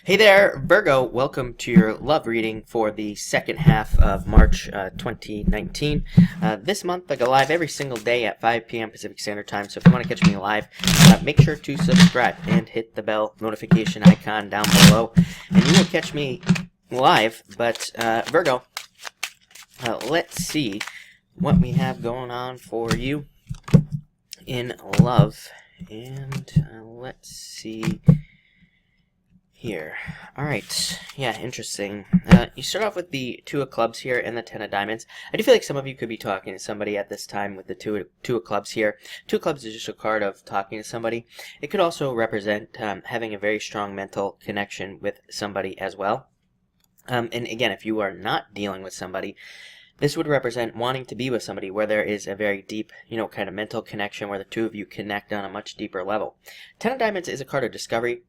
Hey there, Virgo. Welcome to your love reading for the second half of March 2019. This month I go live every single day at 5 p.m. Pacific Standard Time, so if you want to catch me live, make sure to subscribe and hit the bell notification icon down below, and you will catch me live. But Virgo, let's see what we have going on for you in love, and let's see here. Alright, yeah, interesting. You start off with the Two of Clubs here and the Ten of Diamonds. I do feel like some of you could be talking to somebody at this time with the Two of Clubs here. Two of Clubs is just a card of talking to somebody. It could also represent having a very strong mental connection with somebody as well. And again, if you are not dealing with somebody, this would represent wanting to be with somebody where there is a very deep, kind of mental connection where the two of you connect on a much deeper level. Ten of Diamonds is a card of discovery.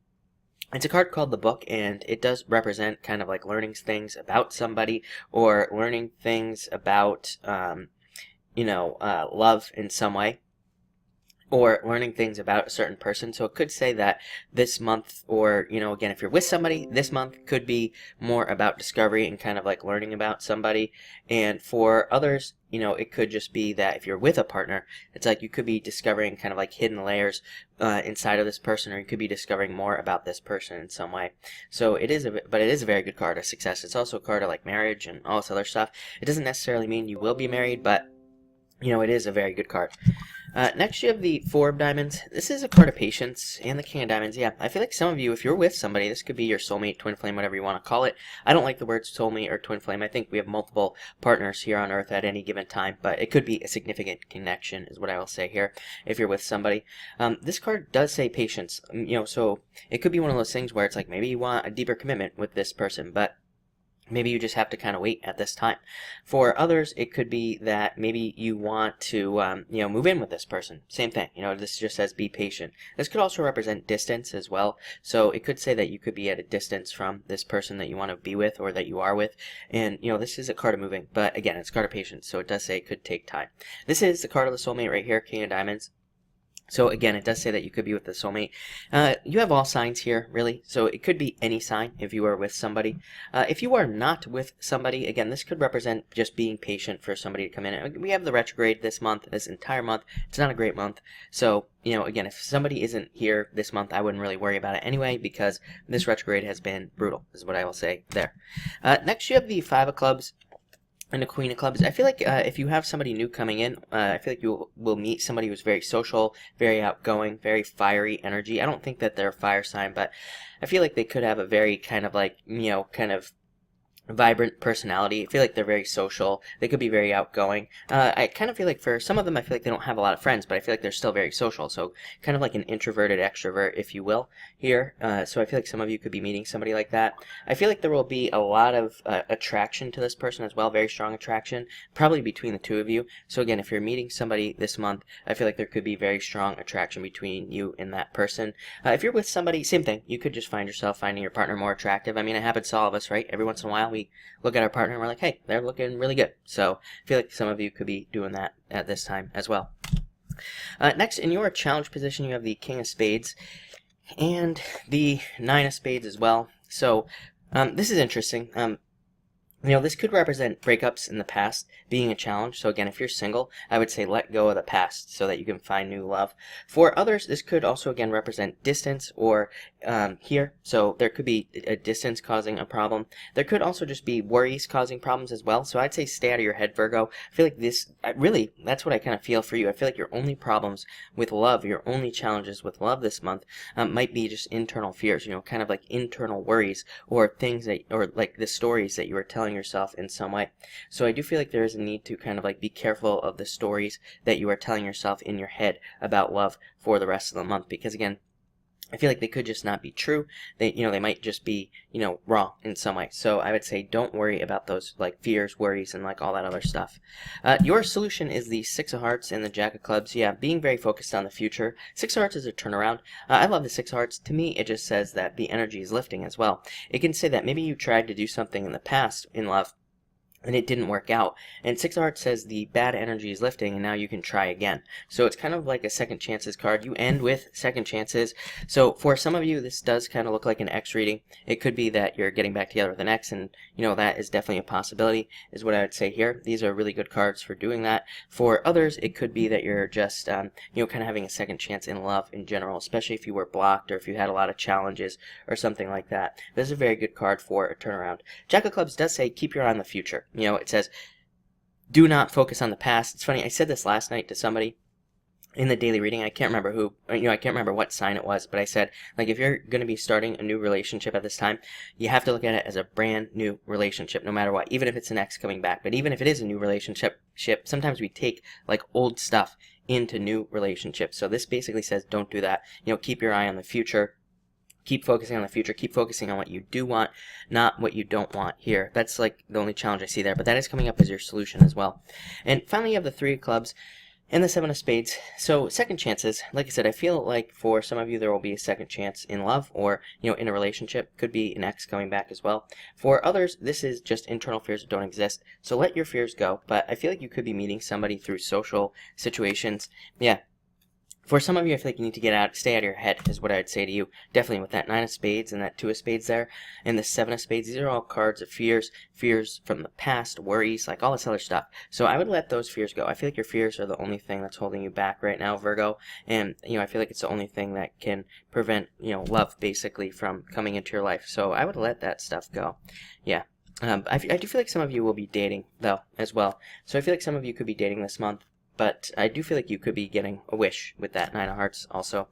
It's a card called the Book, and it does represent kind of like learning things about somebody or learning things about, love in some way, or learning things about a certain person. So it could say that this month, or, again, if you're with somebody, this month could be more about discovery and kind of like learning about somebody. And for others, it could just be that if you're with a partner, it's like you could be discovering kind of like hidden layers inside of this person, or you could be discovering more about this person in some way. So it is but it is a very good card of success. It's also a card of like marriage and all this other stuff. It doesn't necessarily mean you will be married, but it is a very good card. Next, you have the Four of Diamonds. This is a card of patience, and the King of Diamonds. Yeah, I feel like some of you, if you're with somebody, this could be your soulmate, twin flame, whatever you want to call it. I don't like the words soulmate or twin flame. I think we have multiple partners here on Earth at any given time, but it could be a significant connection, is what I will say here, if you're with somebody. This card does say patience, so it could be one of those things where it's like maybe you want a deeper commitment with this person, but maybe you just have to kind of wait at this time. For others, it could be that maybe you want to, move in with this person. Same thing. This just says be patient. This could also represent distance as well. So it could say that you could be at a distance from this person that you want to be with or that you are with. And, this is a card of moving. But again, it's a card of patience. So it does say it could take time. This is the card of the soulmate right here, King of Diamonds. So again, it does say that you could be with the soulmate. You have all signs here, really. So it could be any sign if you are with somebody. If you are not with somebody, again, this could represent just being patient for somebody to come in. We have the retrograde this month, this entire month. It's not a great month. So, again, if somebody isn't here this month, I wouldn't really worry about it anyway, because this retrograde has been brutal, is what I will say there. Next, you have the Five of Clubs and the Queen of Clubs. I feel like if you have somebody new coming in, I feel like you will meet somebody who's very social, very outgoing, very fiery energy. I don't think that they're a fire sign, but I feel like they could have a very kind of like, kind of vibrant personality. I feel like they're very social. They could be very outgoing. I kind of feel like for some of them, I feel like they don't have a lot of friends, but I feel like they're still very social. So kind of like an introverted extrovert, if you will, here. So I feel like some of you could be meeting somebody like that. I feel like there will be a lot of attraction to this person as well, very strong attraction, probably between the two of you. So again, if you're meeting somebody this month, I feel like there could be very strong attraction between you and that person. If you're with somebody, same thing. You could just find yourself finding your partner more attractive. I mean, it happens to all of us, right? Every once in a while, we look at our partner and we're like, hey, they're looking really good. So I feel like some of you could be doing that at this time as well. Next, in your challenge position, you have the King of Spades and the Nine of Spades as well. So this is interesting. This could represent breakups in the past being a challenge. So again, if you're single, I would say let go of the past so that you can find new love. For others, this could also again represent distance or here. So there could be a distance causing a problem. There could also just be worries causing problems as well. So I'd say stay out of your head, Virgo. I feel like this, really, that's what I kind of feel for you. I feel like your only problems with love, your only challenges with love this month might be just internal fears, kind of like internal worries or things that, or like the stories that you are telling yourself in some way. So I do feel like there is a need to kind of like be careful of the stories that you are telling yourself in your head about love for the rest of the month, because again, I feel like they could just not be true. They might just be, wrong in some way. So I would say don't worry about those like fears, worries, and like all that other stuff. Your solution is the Six of Hearts and the Jack of Clubs. Yeah, being very focused on the future. Six of Hearts is a turnaround. I love the Six of Hearts. To me, it just says that the energy is lifting as well. It can say that maybe you tried to do something in the past in love and it didn't work out. And Six of Hearts says the bad energy is lifting and now you can try again. So it's kind of like a second chances card. You end with second chances. So for some of you, this does kind of look like an ex reading. It could be that you're getting back together with an ex, and that is definitely a possibility, is what I would say here. These are really good cards for doing that. For others, it could be that you're just kind of having a second chance in love in general, especially if you were blocked or if you had a lot of challenges or something like that. This is a very good card for a turnaround. Jack of Clubs does say keep your eye on the future. It says do not focus on the past. It's funny, I said this last night to somebody in the daily reading. I can't remember who, I can't remember what sign it was, but I said, like, if you're going to be starting a new relationship at this time, you have to look at it as a brand new relationship, no matter what, even if it's an ex coming back. But even if it is a new relationship, sometimes we take, like, old stuff into new relationships. So this basically says don't do that. Keep your eye on the future. Keep focusing on the future. Keep focusing on what you do want, not what you don't want here. That's like the only challenge I see there, but that is coming up as your solution as well. And finally, you have the Three of Clubs and the Seven of Spades. So second chances, like I said, I feel like for some of you there will be a second chance in love or, in a relationship. Could be an ex coming back as well. For others, this is just internal fears that don't exist. So let your fears go, but I feel like you could be meeting somebody through social situations. Yeah. For some of you, I feel like you need to stay out of your head, is what I'd say to you. Definitely with that Nine of Spades and that Two of Spades there, and the Seven of Spades. These are all cards of fears from the past, worries, like all this other stuff. So I would let those fears go. I feel like your fears are the only thing that's holding you back right now, Virgo. And, I feel like it's the only thing that can prevent, love, basically, from coming into your life. So I would let that stuff go. Yeah. I do feel like some of you will be dating, though, as well. So I feel like some of you could be dating this month. But I do feel like you could be getting a wish with that Nine of Hearts also.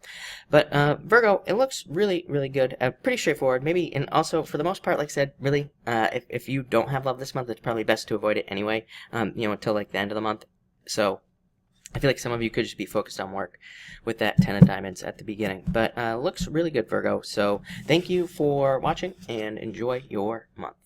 But Virgo, it looks really, really good. Pretty straightforward. Maybe, and also for the most part, like I said, really, if you don't have love this month, it's probably best to avoid it anyway. Until like the end of the month. So I feel like some of you could just be focused on work with that Ten of Diamonds at the beginning. But looks really good, Virgo. So thank you for watching and enjoy your month.